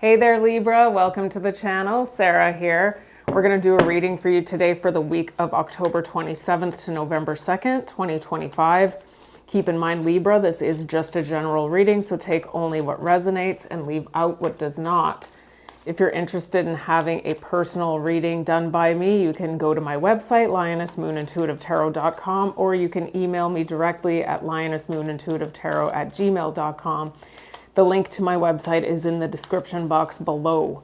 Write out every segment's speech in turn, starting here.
Hey there, Libra. Welcome to the channel. Sarah here. We're going to do a reading for you today for the week of October 27th to November 2nd, 2025. Keep in mind, Libra, this is just a general reading, so take only what resonates and leave out what does not. If you're interested in having a personal reading done by me, you can go to my website, lionessmoonintuitivetarot.com, or you can email me directly at lionessmoonintuitivetarot@gmail.com. The link to my website is in the description box below.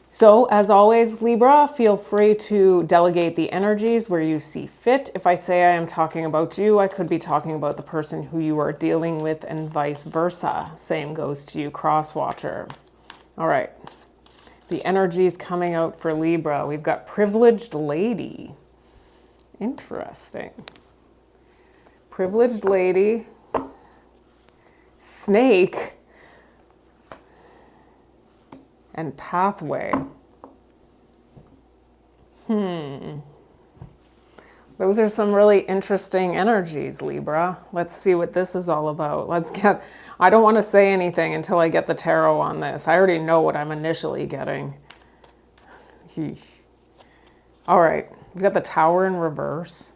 So, as always, Libra, feel free to delegate the energies where you see fit. If I say I am talking about you, I could be talking about the person who you are dealing with and vice versa. Same goes to you, cross-watcher. All right. The energies coming out for Libra. We've got privileged lady. Interesting. Privileged lady. Snake and pathway. Those are some really interesting energies, Libra. Let's see what this is all about. I don't want to say anything until I get the tarot on this. I already know what I'm initially getting. All right, we've got the Tower in reverse.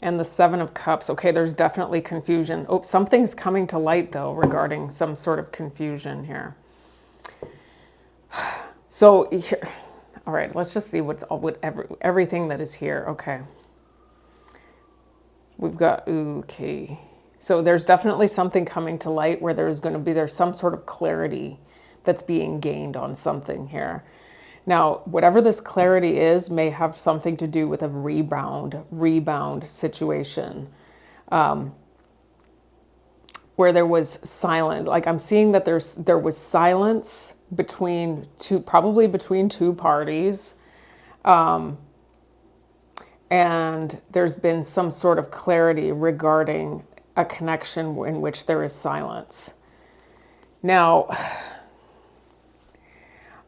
And the Seven of Cups. Okay, there's definitely confusion. Oh, something's coming to light, though, regarding some sort of confusion here. So, here, all right, let's just see everything that is here. Okay. We've got, okay. So there's definitely something coming to light where there's some sort of clarity that's being gained on something here. Now, whatever this clarity is may have something to do with a rebound situation, where there was silence. Like I'm seeing that there was silence probably between two parties, and there's been some sort of clarity regarding a connection in which there is silence. Now,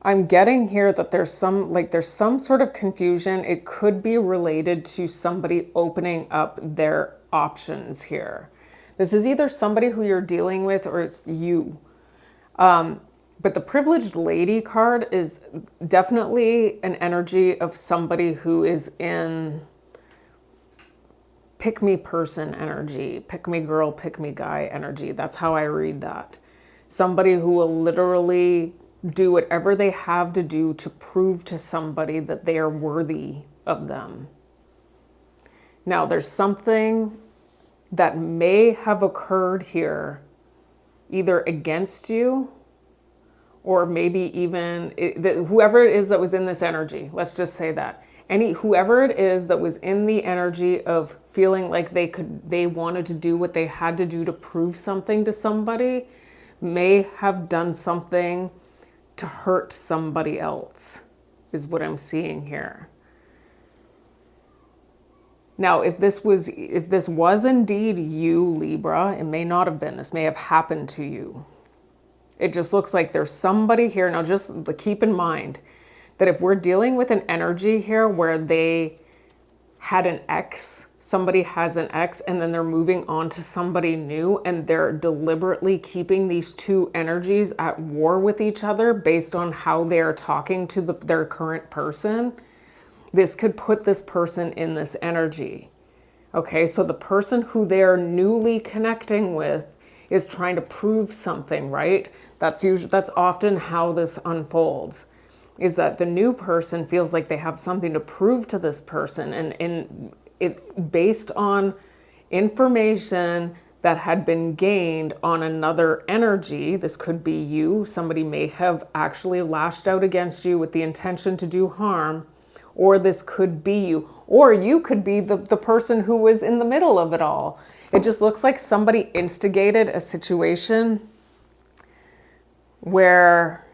I'm getting here that there's some sort of confusion. It could be related to somebody opening up their options here. This is either somebody who you're dealing with or it's you. But the privileged lady card is definitely an energy of somebody who is in pick me person energy, pick me girl, pick me guy energy. That's how I read that. Somebody who will literally do whatever they have to do to prove to somebody that they are worthy of them. Now, there's something that may have occurred here, either against you, or maybe even whoever it is that was in this energy. Let's just say that. Whoever it is that was in the energy of feeling like they wanted to do what they had to do to prove something to somebody, may have done something to hurt somebody else, is what I'm seeing here. Now, if this was indeed you, Libra, it may not have been. This may have happened to you. It just looks like there's somebody here. Now, just keep in mind that if we're dealing with an energy here where they had an ex, somebody has an ex, and then they're moving on to somebody new, and they're deliberately keeping these two energies at war with each other based on how they're talking to their current person, this could put this person in this energy. Okay, so the person who they're newly connecting with is trying to prove something, right? That's often how this unfolds. Is that the new person feels like they have something to prove to this person, and it based on information that had been gained on another energy. This could be you. Somebody may have actually lashed out against you with the intention to do harm, or this could be you, or you could be the person who was in the middle of it all. It just looks like somebody instigated a situation where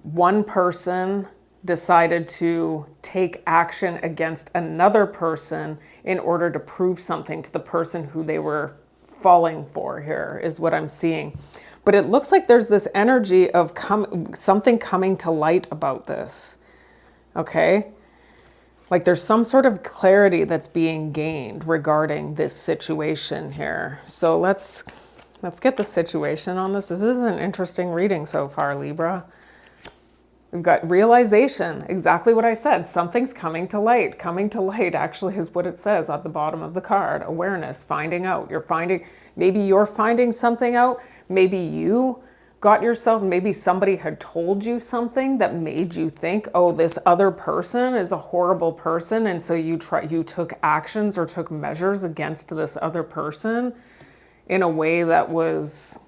one person decided to take action against another person in order to prove something to the person who they were falling for here, is what I'm seeing. But it looks like there's this energy of something coming to light about this. Okay? Like there's some sort of clarity that's being gained regarding this situation here. So let's get the situation on this. This is an interesting reading so far, Libra. We've got realization, exactly what I said. Something's coming to light. Coming to light actually is what it says at the bottom of the card. Awareness, finding out. Maybe you're finding something out. Maybe you got yourself, maybe somebody had told you something that made you think, oh, this other person is a horrible person. And so you took actions or took measures against this other person in a way that was,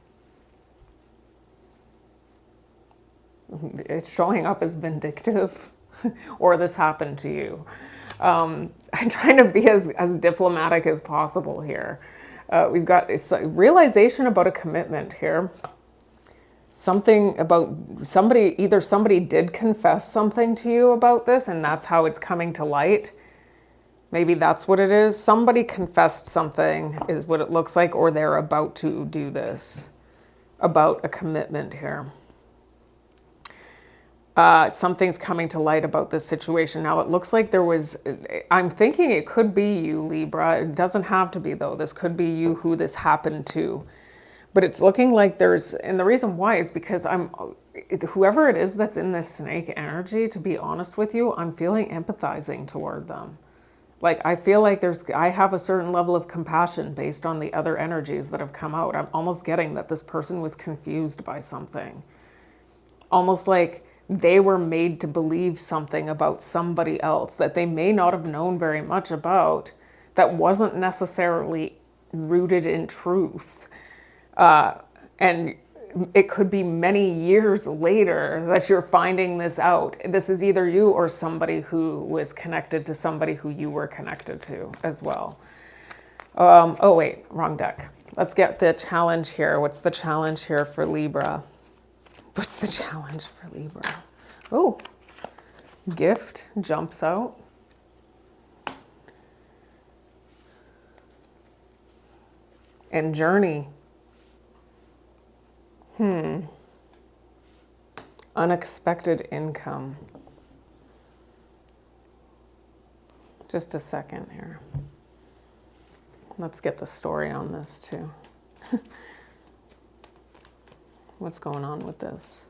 it's showing up as vindictive, or this happened to you. I'm trying to be as diplomatic as possible here. We've got a realization about a commitment here. Something about somebody, either somebody did confess something to you about this and that's how it's coming to light. Maybe that's what it is. Somebody confessed something is what it looks like, or they're about to do this about a commitment here. Something's coming to light about this situation. Now, it looks like I'm thinking it could be you, Libra. It doesn't have to be, though. This could be you who this happened to. But it's looking like and the reason why is because whoever it is that's in this snake energy, to be honest with you, I'm feeling empathizing toward them. Like, I feel like I have a certain level of compassion based on the other energies that have come out. I'm almost getting that this person was confused by something. Almost like they were made to believe something about somebody else that they may not have known very much about, that wasn't necessarily rooted in truth. And it could be many years later that you're finding this out. This is either you or somebody who was connected to somebody who you were connected to as well. Oh wait, wrong deck. Let's get the challenge here. What's the challenge here for Libra? What's the challenge for Libra? Oh, gift jumps out. And journey. Unexpected income. Just a second here. Let's get the story on this too. What's going on with this?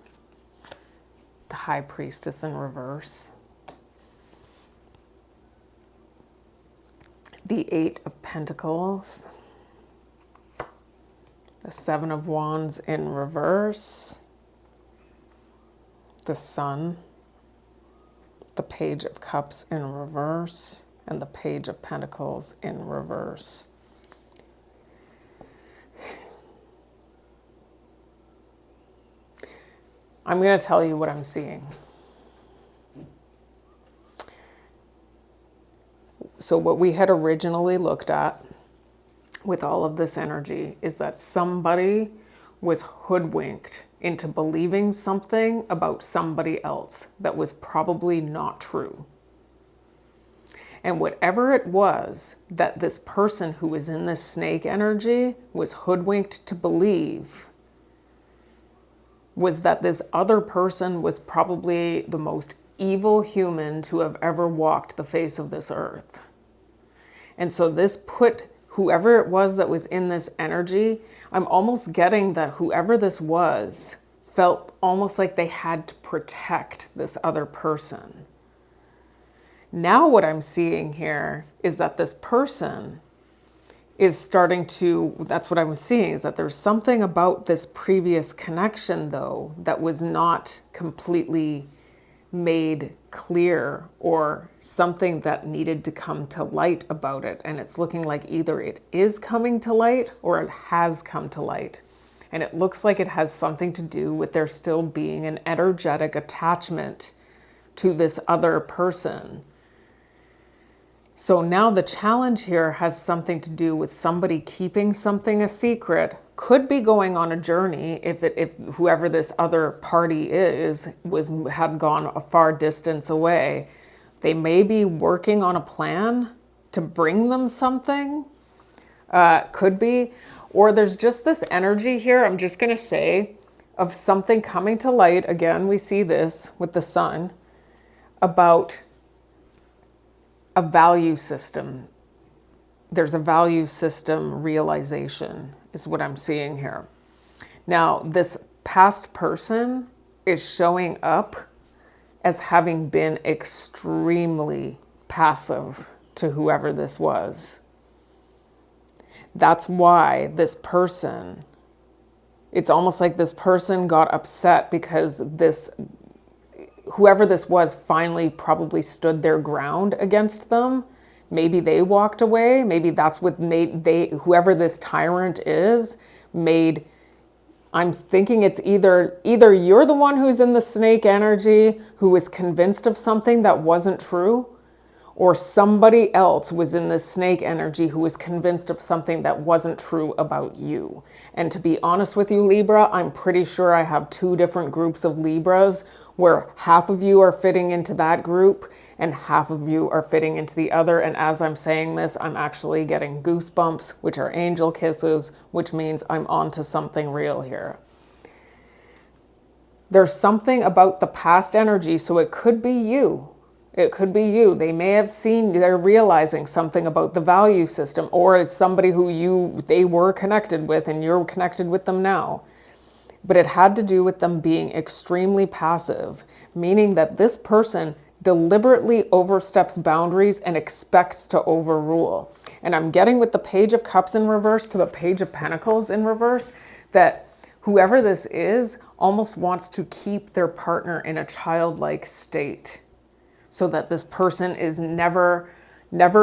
The High Priestess in reverse. The Eight of Pentacles. The Seven of Wands in reverse. The Sun. The Page of Cups in reverse. And the Page of Pentacles in reverse. I'm going to tell you what I'm seeing. So what we had originally looked at with all of this energy is that somebody was hoodwinked into believing something about somebody else that was probably not true. And whatever it was that this person who was in this snake energy was hoodwinked to believe was that this other person was probably the most evil human to have ever walked the face of this earth. And so this put whoever it was that was in this energy, I'm almost getting that whoever this was felt almost like they had to protect this other person. Now what I'm seeing here is that this person is starting to, that's what I was seeing, is that there's something about this previous connection, though, that was not completely made clear, or something that needed to come to light about it. And it's looking like either it is coming to light or it has come to light. And it looks like it has something to do with there still being an energetic attachment to this other person. So now the challenge here has something to do with somebody keeping something a secret, could be going on a journey if whoever this other party had gone a far distance away. They may be working on a plan to bring them something, could be, or there's just this energy here, I'm just going to say, of something coming to light. Again, we see this with the Sun, about a value system. There's a value system realization is what I'm seeing here. Now, this past person is showing up as having been extremely passive to whoever this was. That's why this person, it's almost like this person got upset because whoever this was finally probably stood their ground against them. Maybe they walked away. Maybe that's what made whoever this tyrant is, I'm thinking it's either you're the one who's in the snake energy who was convinced of something that wasn't true, or somebody else was in the snake energy who was convinced of something that wasn't true about you. And to be honest with you, Libra, I'm pretty sure I have two different groups of Libras where half of you are fitting into that group and half of you are fitting into the other. And as I'm saying this, I'm actually getting goosebumps, which are angel kisses, which means I'm onto something real here. There's something about the past energy, so it could be you. It could be you. They may have they're realizing something about the value system, or it's somebody who they were connected with and you're connected with them now. But it had to do with them being extremely passive, meaning that this person deliberately oversteps boundaries and expects to overrule. And I'm getting with the Page of Cups in reverse to the Page of Pentacles in reverse that whoever this is almost wants to keep their partner in a childlike state, so that this person is never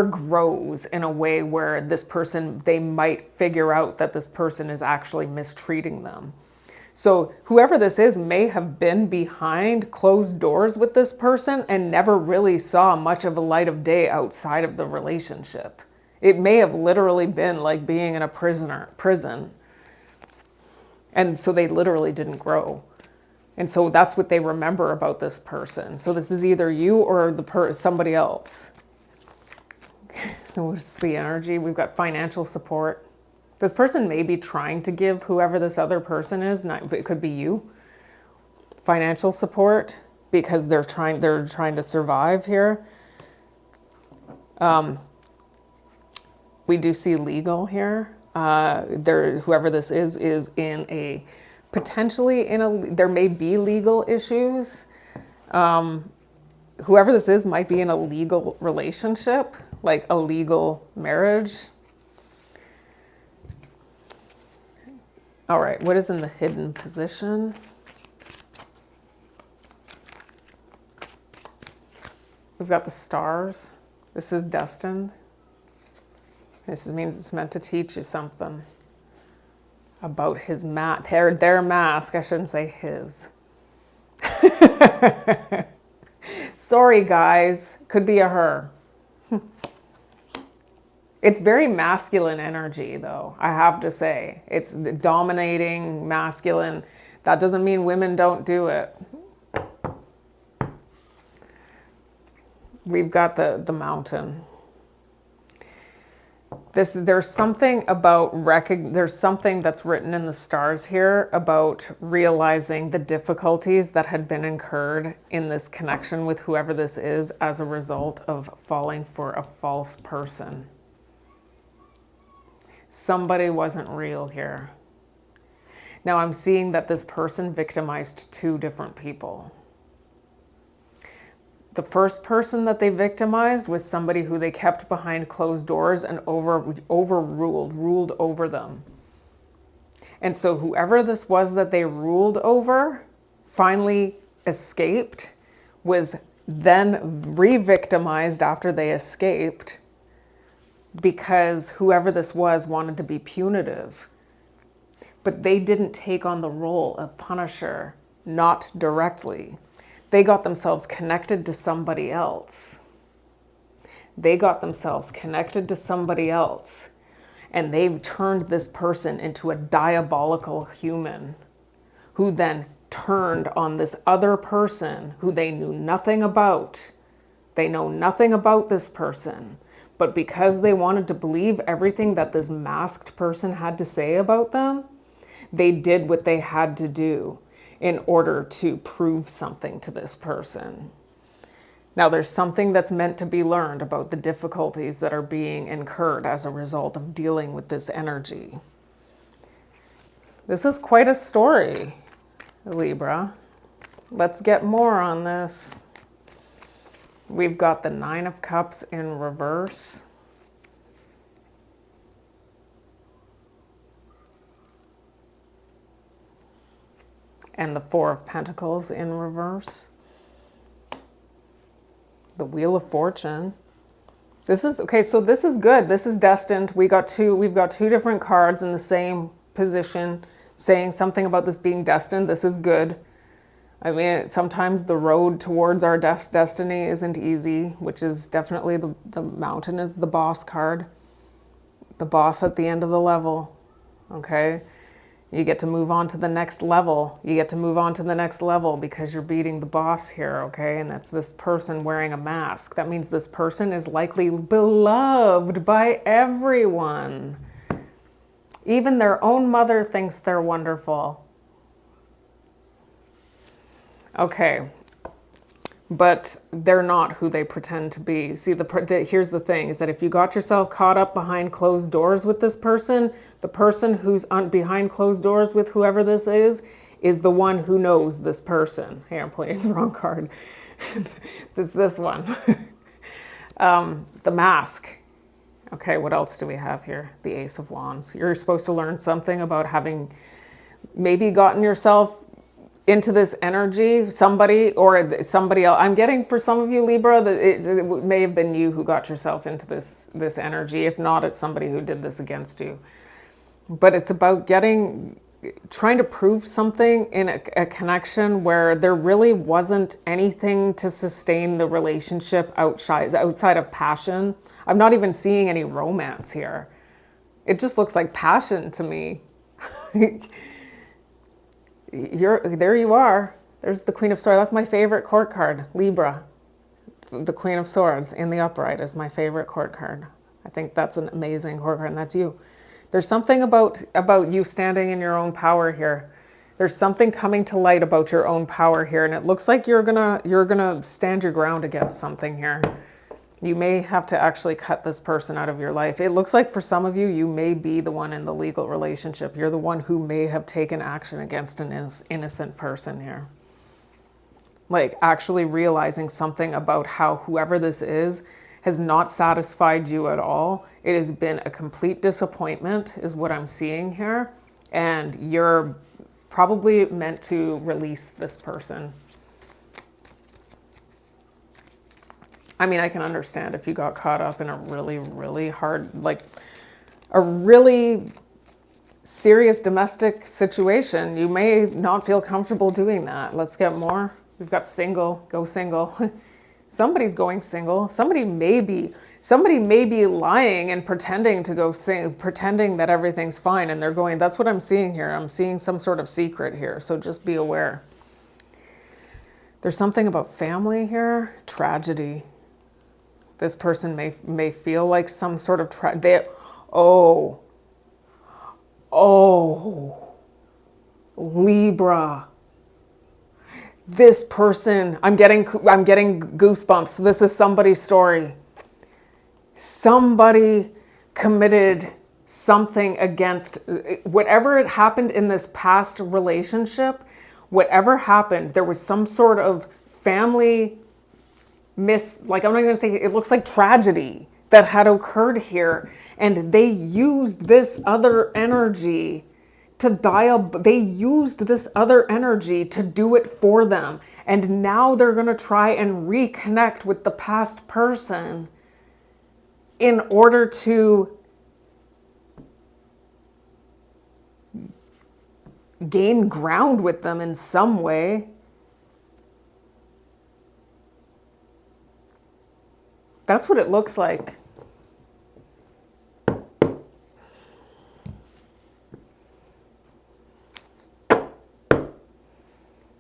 grows in a way where they might figure out that this person is actually mistreating them. So whoever this is may have been behind closed doors with this person and never really saw much of a light of day outside of the relationship. It may have literally been like being in a prison. And so they literally didn't grow. And so that's what they remember about this person. So this is either you or somebody else. What's the energy? We've got financial support. This person may be trying to give whoever this other person is, it could be you, financial support because they're trying to survive here. We do see legal here. Whoever this is in a there may be legal issues. Whoever this is might be in a legal relationship, like a legal marriage. All right, what is in the hidden position? We've got the stars. This is destined. This means it's meant to teach you something about his their mask. I shouldn't say his. Sorry, guys. Could be a her. It's very masculine energy, though, I have to say. It's dominating, masculine. That doesn't mean women don't do it. We've got the mountain. There's something that's written in the stars here about realizing the difficulties that had been incurred in this connection with whoever this is as a result of falling for a false person. Somebody wasn't real here. Now I'm seeing that this person victimized two different people. The first person that they victimized was somebody who they kept behind closed doors and ruled over them. And so whoever this was that they ruled over finally escaped, was then re-victimized after they escaped, because whoever this was wanted to be punitive. But they didn't take on the role of punisher, not directly. They got themselves connected to somebody else. And they've turned this person into a diabolical human who then turned on this other person who they knew nothing about. They know nothing about this person. But because they wanted to believe everything that this masked person had to say about them, they did what they had to do in order to prove something to this person. Now, there's something that's meant to be learned about the difficulties that are being incurred as a result of dealing with this energy. This is quite a story, Libra. Let's get more on this. We've got the Nine of Cups in reverse. And the Four of Pentacles in reverse. The Wheel of Fortune. This is okay, so this is good. This is destined. We've got two different cards in the same position saying something about this being destined. This is good. I mean, sometimes the road towards our destiny isn't easy, which is definitely the Mountain is the Boss card. The boss at the end of the level. Okay? You get to move on to the next level. You get to move on to the next level because you're beating the boss here, okay? And that's this person wearing a mask. That means this person is likely beloved by everyone. Even their own mother thinks they're wonderful. Okay. But they're not who they pretend to be. See, here's the thing, is that if you got yourself caught up behind closed doors with this person, the person who's behind closed doors with whoever this is the one who knows this person. Hey, I'm pointing the wrong card. this one. The Mask. Okay, what else do we have here? The Ace of Wands. You're supposed to learn something about having maybe gotten yourself into this energy, somebody else. I'm getting for some of you, Libra, that it may have been you who got yourself into this energy. If not, it's somebody who did this against you. But it's about trying to prove something in a connection where there really wasn't anything to sustain the relationship outside of passion. I'm not even seeing any romance here. It just looks like passion to me. There you are. There's the Queen of Swords. That's my favorite court card, Libra. The Queen of Swords in the upright is my favorite court card. I think that's an amazing court card, and that's you. There's something about you standing in your own power here. There's something coming to light about your own power here, and it looks like you're gonna stand your ground against something here. You may have to actually cut this person out of your life. It looks like for some of you, you may be the one in the legal relationship. You're the one who may have taken action against an innocent person here. Like actually realizing something about how whoever this is has not satisfied you at all. It has been a complete disappointment is what I'm seeing here. And you're probably meant to release this person. I mean, I can understand if you got caught up in a really, really hard, like a really serious domestic situation. You may not feel comfortable doing that. Let's get more. We've got single, go single. Somebody's going single. Somebody may be lying and pretending to go pretending that everything's fine. And they're going, that's what I'm seeing here. I'm seeing some sort of secret here. So just be aware. There's something about family here. Tragedy. This person may feel like some sort of Libra. This person, I'm getting goosebumps. This is somebody's story. Somebody committed something against whatever had happened in this past relationship. Whatever happened, there was some sort of family like I'm not going to say, it looks like tragedy that had occurred here, and they used this other energy they used this other energy to do it for them, and now they're going to try and reconnect with the past person in order to gain ground with them in some way. That's what it looks like.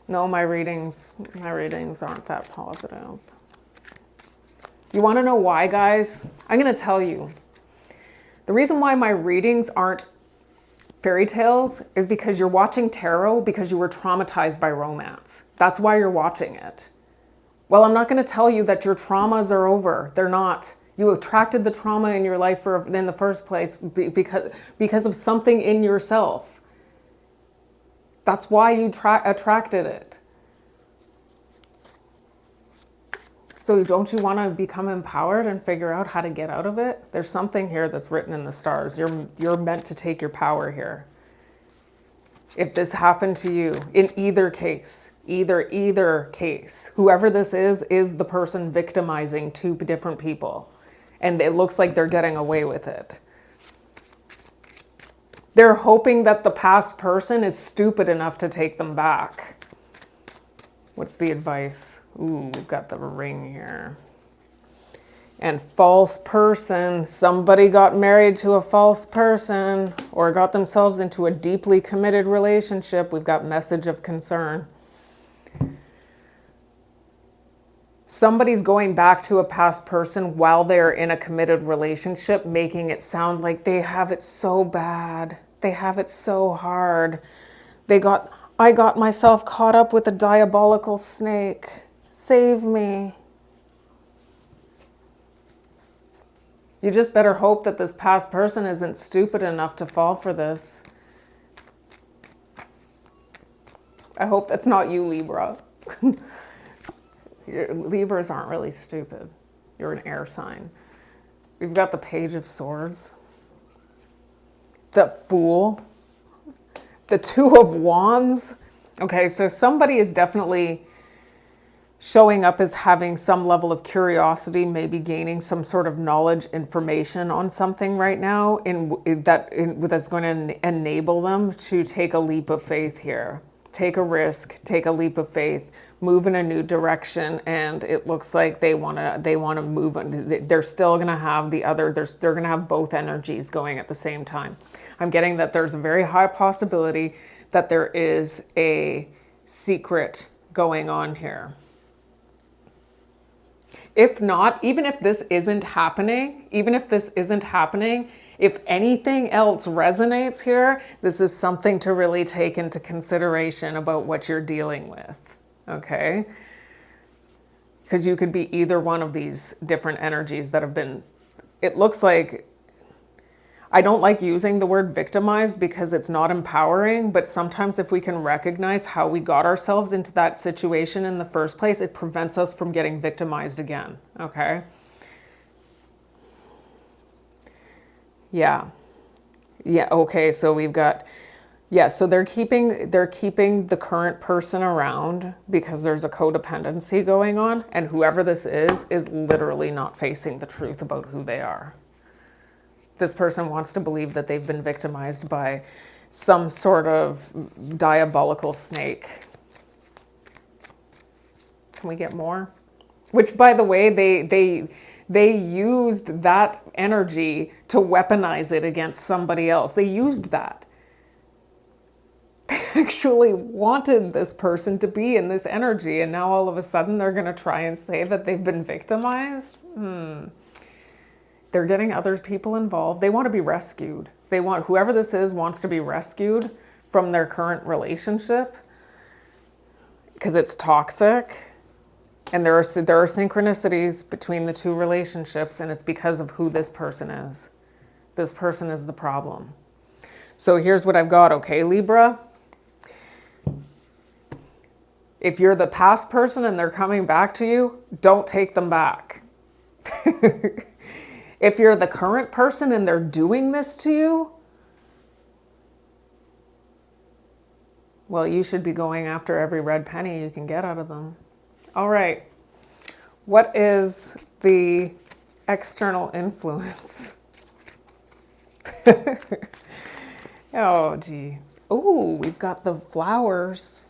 No, my readings aren't that positive. You want to know why, guys? I'm going to tell you. The reason why my readings aren't fairy tales is because you're watching tarot because you were traumatized by romance. That's why you're watching it. Well, I'm not going to tell you that your traumas are over. They're not. You attracted the trauma in your life in the first place because of something in yourself. That's why you attracted it. So don't you want to become empowered and figure out how to get out of it? There's something here that's written in the stars. You're meant to take your power here. If this happened to you, in either case, either case, whoever this is the person victimizing two different people. And it looks like they're getting away with it. They're hoping that the past person is stupid enough to take them back. What's the advice? Ooh, we've got the ring here. And false person. Somebody got married to a false person or got themselves into a deeply committed relationship. We've got message of concern. Somebody's going back to a past person while they're in a committed relationship, making it sound like they have it so bad. They have it so hard. I got myself caught up with a diabolical snake. Save me. You just better hope that this past person isn't stupid enough to fall for this. I hope that's not you, Libra. Libras aren't really stupid. You're an air sign. We've got the Page of Swords. The Fool. The Two of Wands. Okay, so somebody is definitely showing up as having some level of curiosity, maybe gaining some sort of knowledge, information on something right now that's going to enable them to take a leap of faith here. Take a risk, take a leap of faith, move in a new direction, and it looks like they want to move on. They're still going to have they're going to have both energies going at the same time. I'm getting that there's a very high possibility that there is a secret going on here. If not, even if this isn't happening, if anything else resonates here, this is something to really take into consideration about what you're dealing with, okay? Because you could be either one of these different energies that have been, it looks like, I don't like using the word victimized because it's not empowering, but sometimes if we can recognize how we got ourselves into that situation in the first place, it prevents us from getting victimized again, okay? Yeah, okay, so we've got, so they're keeping the current person around because there's a codependency going on, and whoever this is literally not facing the truth about who they are. This person wants to believe that they've been victimized by some sort of diabolical snake. Can we get more? Which, by the way, they used that energy to weaponize it against somebody else. They used that. They actually wanted this person to be in this energy, and now all of a sudden they're going to try and say that they've been victimized? They're getting other people involved. They want to be rescued. Whoever this is wants to be rescued from their current relationship because it's toxic. And there are synchronicities between the two relationships, and it's because of who this person is. This person is the problem. So here's what I've got, okay, Libra? If you're the past person and they're coming back to you, don't take them back. If you're the current person and they're doing this to you, well, you should be going after every red penny you can get out of them. All right. What is the external influence? Oh, gee. Oh, we've got the flowers.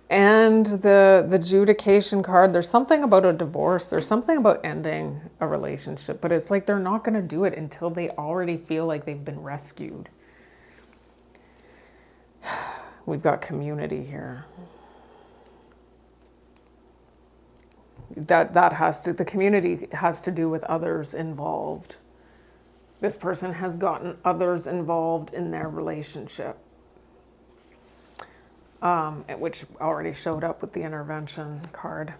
And the adjudication card. There's something about a divorce. There's something about ending a relationship. But it's like they're not going to do it until they already feel like they've been rescued. We've got community here. The community has to do with others involved. This person has gotten others involved in their relationship. which already showed up with the intervention card.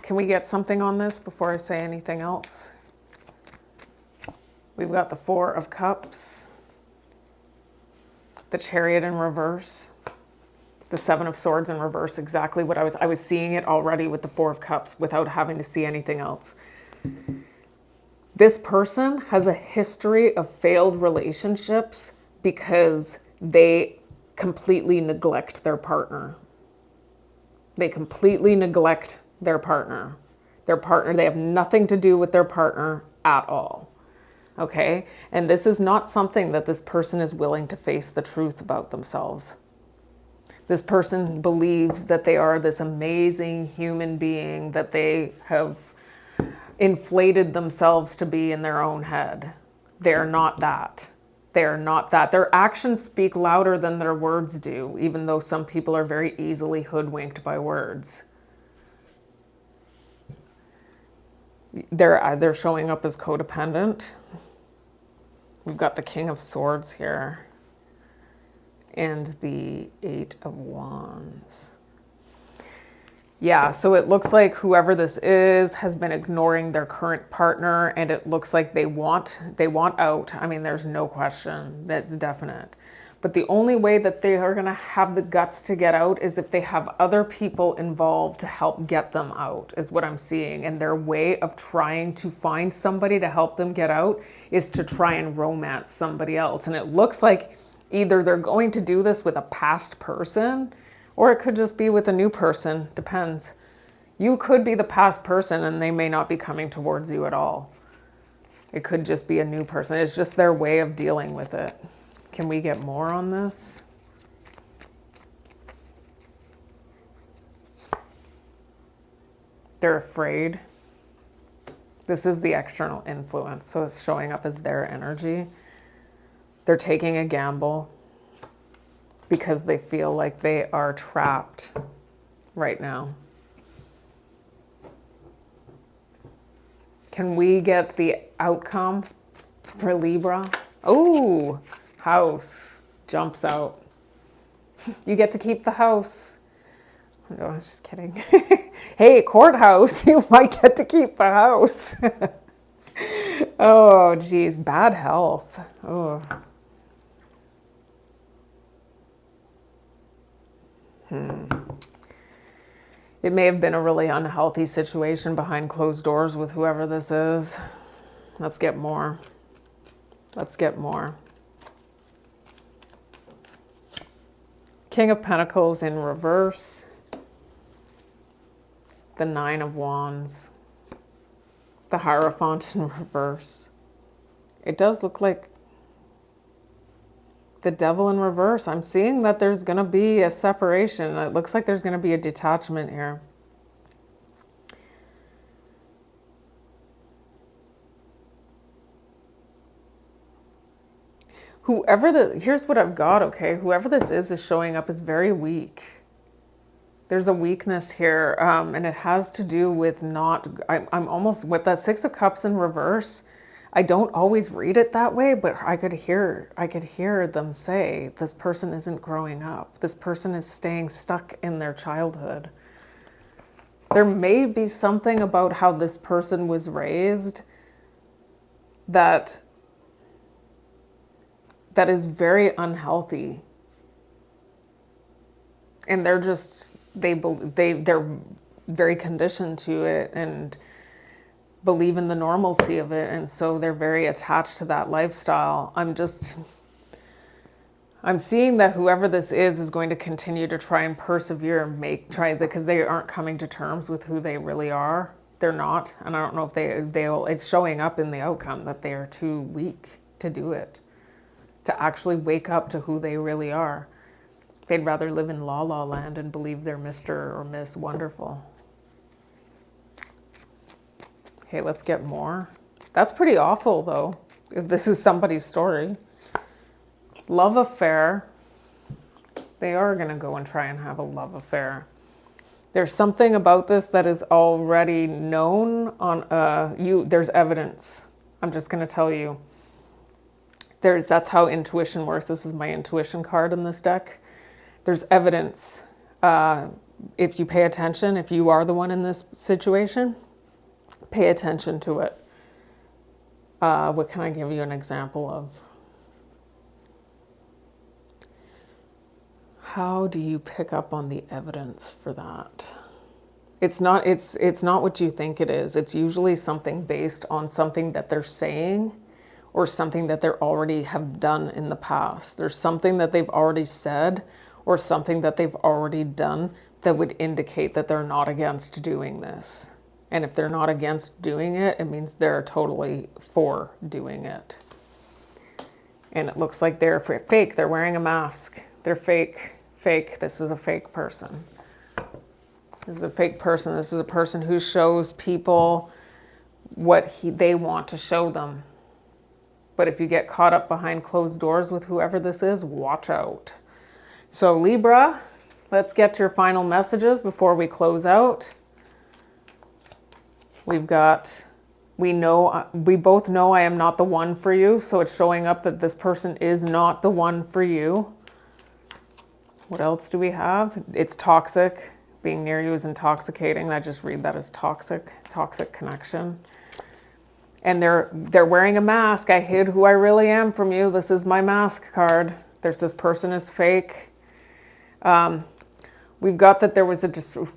Can we get something on this before I say anything else? We've got the Four of Cups, the Chariot in reverse, the Seven of Swords in reverse, exactly what I was seeing it already with the Four of Cups without having to see anything else. This person has a history of failed relationships because they completely neglect their partner. They completely neglect their partner. Their partner, they have nothing to do with their partner at all. Okay? And this is not something that this person is willing to face the truth about themselves. This person believes that they are this amazing human being that they have inflated themselves to be in their own head. They are not that. They are not that. Their actions speak louder than their words do, even though some people are very easily hoodwinked by words. They're showing up as codependent. We've got the King of Swords here and the Eight of Wands. Yeah, so it looks like whoever this is has been ignoring their current partner, and it looks like they want out. I mean, there's no question. That's definite. But the only way that they are going to have the guts to get out is if they have other people involved to help get them out, is what I'm seeing. And their way of trying to find somebody to help them get out is to try and romance somebody else. And it looks like either they're going to do this with a past person, or it could just be with a new person. Depends. You could be the past person and they may not be coming towards you at all. It could just be a new person. It's just their way of dealing with it. Can we get more on this? They're afraid. This is the external influence, so it's showing up as their energy. They're taking a gamble because they feel like they are trapped right now. Can we get the outcome for Libra? Oh, house jumps out. You get to keep the house. No, I was just kidding. Hey, courthouse, you might get to keep the house. Oh, geez, bad health. Oh. It may have been a really unhealthy situation behind closed doors with whoever this is. Let's get more. Let's get more. King of Pentacles in reverse. The Nine of Wands. The Hierophant in reverse. It does look like the Devil in reverse. I'm seeing that there's going to be a separation. It looks like there's going to be a detachment here. Here's what I've got, okay? Whoever this is showing up as very weak. There's a weakness here, and it has to do with I'm almost, with that Six of Cups in reverse, I don't always read it that way, but I could hear them say, this person isn't growing up. This person is staying stuck in their childhood. There may be something about how this person was raised that is very unhealthy. And they're very conditioned to it and believe in the normalcy of it, and so they're very attached to that lifestyle. I'm seeing that whoever this is going to continue to try and persevere and because they aren't coming to terms with who they really are. They're not, and I don't know if they'll. It's showing up in the outcome that they are too weak to do it, to actually wake up to who they really are. They'd rather live in La La Land and believe they're Mr. or Miss Wonderful. Okay, let's get more. That's pretty awful, though, if this is somebody's story. Love affair. They are going to go and try and have a love affair. There's something about this that is already known on there's evidence. I'm just going to tell you. That's how intuition works. This is my intuition card in this deck. There's evidence. If you pay attention, if you are the one in this situation, pay attention to it. What can I give you an example of? How do you pick up on the evidence for that? It's not what you think it is. It's usually something based on something that they're saying or something that they already have done in the past. There's something that they've already said or something that they've already done that would indicate that they're not against doing this. And if they're not against doing it, it means they're totally for doing it. And it looks like they're fake. They're wearing a mask. They're fake. Fake. This is a fake person. This is a fake person. This is a person who shows people what they want to show them. But if you get caught up behind closed doors with whoever this is, watch out. So Libra, let's get your final messages before we close out. We both know I am not the one for you. So it's showing up that this person is not the one for you. What else do we have? It's toxic. Being near you is intoxicating. I just read that as toxic connection. And they're wearing a mask. I hid who I really am from you. This is my mask card. There's this person is fake. We've got that there was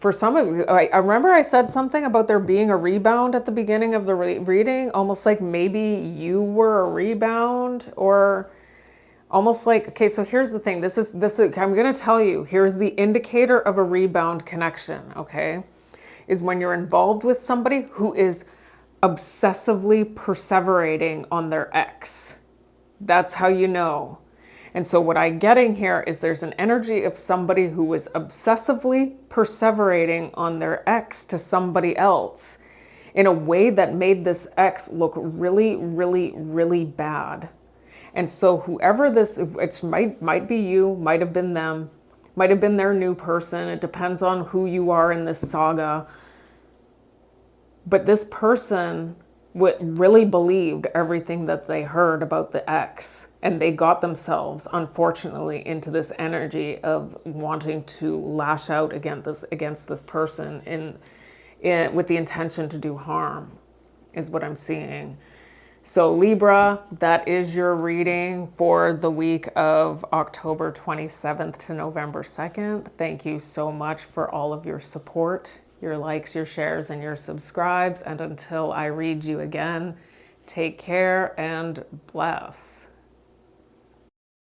for some of you, I remember I said something about there being a rebound at the beginning of the reading, almost like maybe you were a rebound, or almost like, okay, so here's the thing. This is I'm going to tell you, here's the indicator of a rebound connection, okay? Is when you're involved with somebody who is obsessively perseverating on their ex. That's how you know. And so what I'm getting here is there's an energy of somebody who was obsessively perseverating on their ex to somebody else in a way that made this ex look really, really, really bad. And so whoever this, it might be you, might have been them, might have been their new person. It depends on who you are in this saga. But this person really believed everything that they heard about the ex, and they got themselves, unfortunately, into this energy of wanting to lash out against this person with the intention to do harm, is what I'm seeing. So Libra, that is your reading for the week of October 27th to November 2nd. Thank you so much for all of your support, your likes, your shares, and your subscribes. And until I read you again, take care and bless.